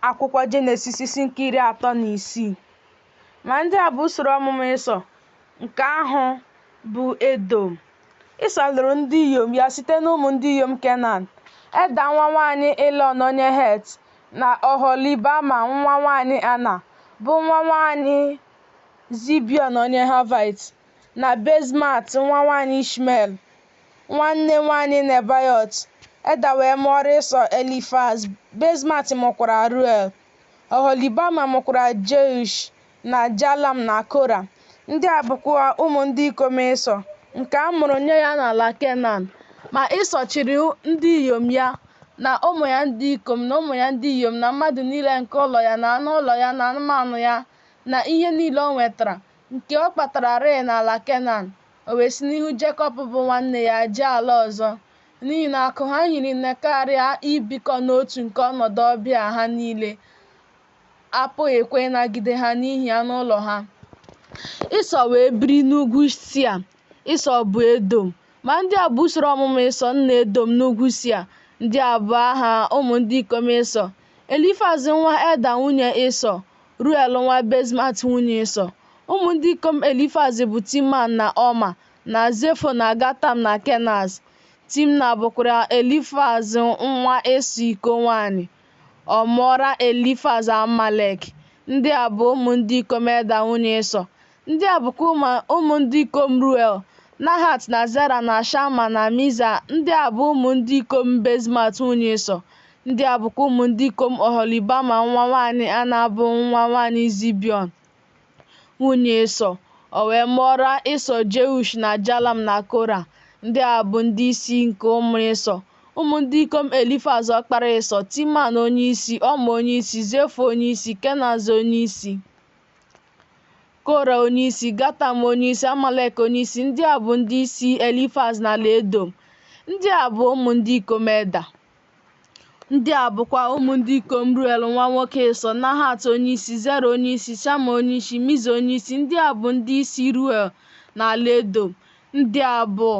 akwụkwọ Jenesis isi nke 36. Ma ndị a bụ usoro ọmụmụ Ịsọ. Nke ahụ bụ Edọm. Ịsọ lụrụ ndị inyom ya site n'ụmụ ndị inyom Kenan: Eda nwa nwaanyị Elọn onye Het, na Oholibama nwa nwaanyị Ana, bụ nwa nwaanyị Zibiọn onye Havite, na Basmat nwa nwaanyị Ishmel, nwanne nwaanyị Nebaiot. Eda wee mụọrọ Ịsọ Elifaz. Basmat mụkwara Ruel. Oholibama mụkwara Jeush na Jalam na Kora. Ndị a bụkwa ụmụ ndị ikom Ịsọ, nke a mụrụ nye ya n'ala Kenan. Ma Ịsọ chịrị ndị inyom ya na ụmụ ya ndị ikom na ụmụ ya ndị inyom na mmadụ niile nke ụlọ ya na anụ ụlọ ya na anụmanụ ya na ihe niile o nwetara, nke ọ kpatararị n'ala Kenan. O wee si n'ihu Jekọb bụ nwanne ya jee ala ọzọ, n'ihi na akụ ha yiri nne karịa ibikọ n'otu nke ọnọdụ ọbịa ha niile apụghị ekwe ịnagide ha n'ihi anụ ụlọ ha. Ịsọ wee biri n'ugwu Sia. Ịsọ bụ Edọm. Ma ndị a bụ usoro ọmụmụ Ịsọ nna Edọm n'ugwu Sia. Ndị a bụ aha ụmụ ndị ikom Ịsọ: Elifaz nwa Eda nwunye Ịsọ, Ruel nwa Basmat nwunye Ịsọ. Ụmụ ndị ikom Elifaz bụ Timan na Ọma, na Zefo na Gatam na Kenaz. Timna bụkwara Elifaz nwa Ịsọ iko nwanyị. Ọ mụọra Elifaz Amalek. Ndị a bụ ụmụ ndị ikom Eda nwunye Ịsọ. Ndị a bụkwa ụmụ ndị ikom Ruel: Nahat na Zera na Shama na Miza. Ndị a bụ ụmụ ndị ikom Basmat nwunye Ịsọ. Ndị a bụkwa ụmụ ndị ikom Oholibama nwa nwaanyị Ana, bụ nwa nwaanyị Zibiọn nwunye Ịsọ. O wee mụọra Ịsọ Jeush na Jalam na Kora. Ndị a bụ ndị isi nke ụmụ Ịsọ. Ụmụ ndị ikom Elifaz ọkpara Ịsọ: Timan onye isi, Ọma onye isi, Zefo onye isi, Kenaz onye isi, Kora onye isi, Gatam onye isi, Amalek onye isi. Ndị a bụ ndị isi Elifaz n'ala Edọm. Ndị a bụ ụmụ ndị ikom Eda. Ndị a bụkwa ụmụ ndị ikom Ruel nwa nwoke Ịsọ: Nahat onye isi, Zera onye isi, Shama onye isi, Miza onye isi. Ndị a bụ ndị isi Ruel n'ala Edọm. Ndị a bụ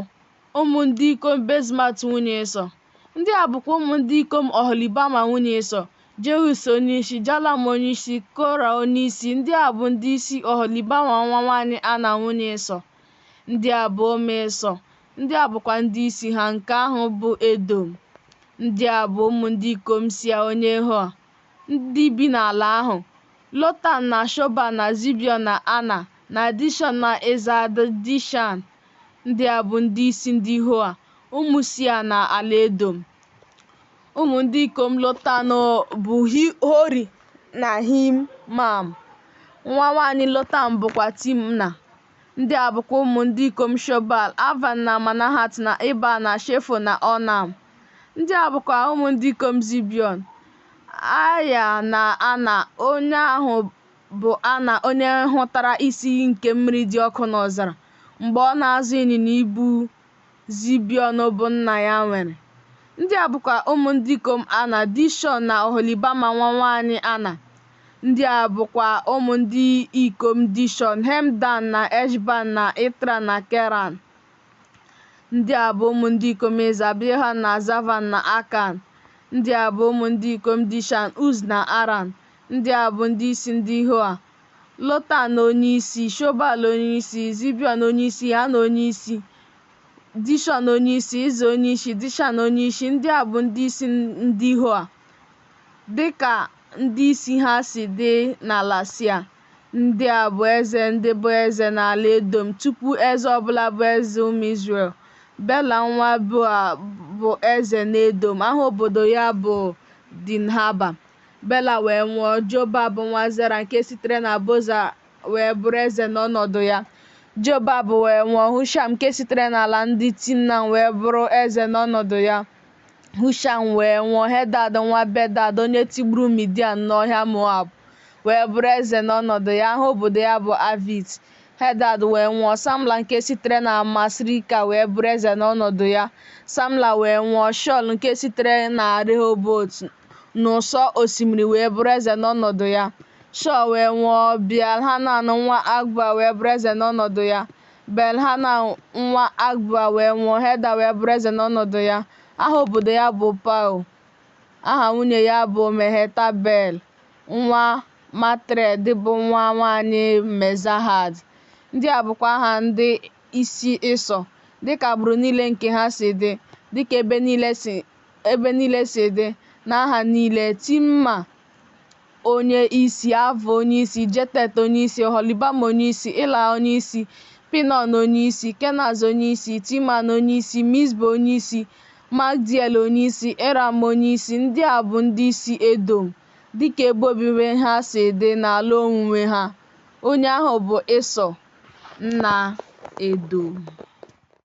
ụmụ ndị ikom Basmat nwunye Ịsọ. Ndị a bụkwa ụmụ ndị ikom Oholibama nwunye Ịsọ: Jeus onye isi, Jalam onye isi, Kora onye isi. Ndị a bụ ndị isi Oholibama nwa nwaanyị Ana nwunye Ịsọ. Ndị a bụ ụmụ Ịsọ. Ndị a bụkwa ndị isi ha. Nke ahụ bụ Edọm. Ndị a bụ ụmụ ndị ikom Sia onye Hoa, ndị bi n'ala ahụ: Lotan na Shoba na Zibiọn na Ana na Dishọn na Ezad Dishan. Ndị a bụ ndị isi ndị Hoa, ụmụ Sia na ala Edọm. Ụmụ ndị ikom Lotan bụ Hori na Himam. Nwa nwaanyị Lotan bụkwa Timna. Ndị a bụkwa ụmụ ndị ikom Shobal: Avan na Manahat na Iba na Shefo na Onam. Ndị a bụkwa ụmụ ndị ikom Zibiọn: Aya na Ana. Onye ahụ bụ Ana onye hụtara isi iyi nke mmiri dị ọkụ n'ọzara mgbe ọ na-azụ ịnyịnya ibu Zibiọn bụ nna ya nwere. Ndị a bụkwa ụmụ ndị ikom Ana: Dishọn na Oholibama nwa nwaanyị Ana. Ndị a bụkwa ụmụ ndị ikom Dishọn: Hemdan na Eshban na Itra na Keran. Ndị a bụ ụmụ ndị ikom Eza: Bilhan na Zavan na Akan. Ndị a bụ ụmụ ndị ikom Dishan: Uz na Aran. Ndị a bụ ndị isi ndị Hoa: Lotan onye isi, Shobal onye isi, Zibiọn onye isi, Ana onye isi, Dishọn onye isi, Iza onye isi, Dishan onye isi. Ndị a bụ ndị isi ndị Hoa, dịka ndị isi ha si dị n'ala Sia. Ndị a bụ eze ndị bụ eze n'ala Edọm tupu eze ọbụla bụ eze ụmụ Izrel. Bela nwa Beoa bụ eze n'Edọm. Aha obodo ya bụ Dinhaba. Bela wee nwụọ. Jobab nwa Zera nke sitere na Boza wee bụrụ eze n'ọnọdụ ya. Jobab wee nwụọ. Husham nke sitere n'ala ndị Timna wee bụrụ eze n'ọnọdụ ya. Husham wee nwụọ. Hedad nwa Bedad onye tigburu Midian n'ọhịa Moab wee bụrụ eze n'ọnọdụ ya. Aha obodo ya bụ Avit. Hedad wee nwụọ. Samla nke sitere na Masrika wee bụrụ eze n'ọnọdụ ya. Samla wee nwụọ. Shọl nke sitere na Rehobot n'ụsọ osimiri wee bụrụ eze n'ọnọdụ ya. Shọl wee nwụọ. Baal-Hanan nwa Agba wee bụrụ eze n'ọnọdụ ya. Baal-Hanan nwa Agba wee nwụọ. Heda wee bụrụ eze n'ọnọdụ ya. Aha obodo ya bụ Pau. Aha nwunye ya bụ Mehetabel. nwa Matred bụ nwa nwanyị Mezahab. Ndị a bụkwa aha ndị isi Ịsọ, dịka agbụrụ niile nke ha si dị, dịka ebe niile si dị, na aha niile: Timna onye isi, Ava onye isi, Jetet onye isi, Oholibama onye isi, Ela onye isi, Pinon onye isi, Kenaz onye isi, Teman onye isi, Mizpa onye isi, Magdiel onye isi, Eram onye isi. Ndị a bụ ndị isi Edọm, dịka ebe obibi ha si dị na ala onwunwe ha. Onye ahụ bụ Ịsọ, nna Edọm.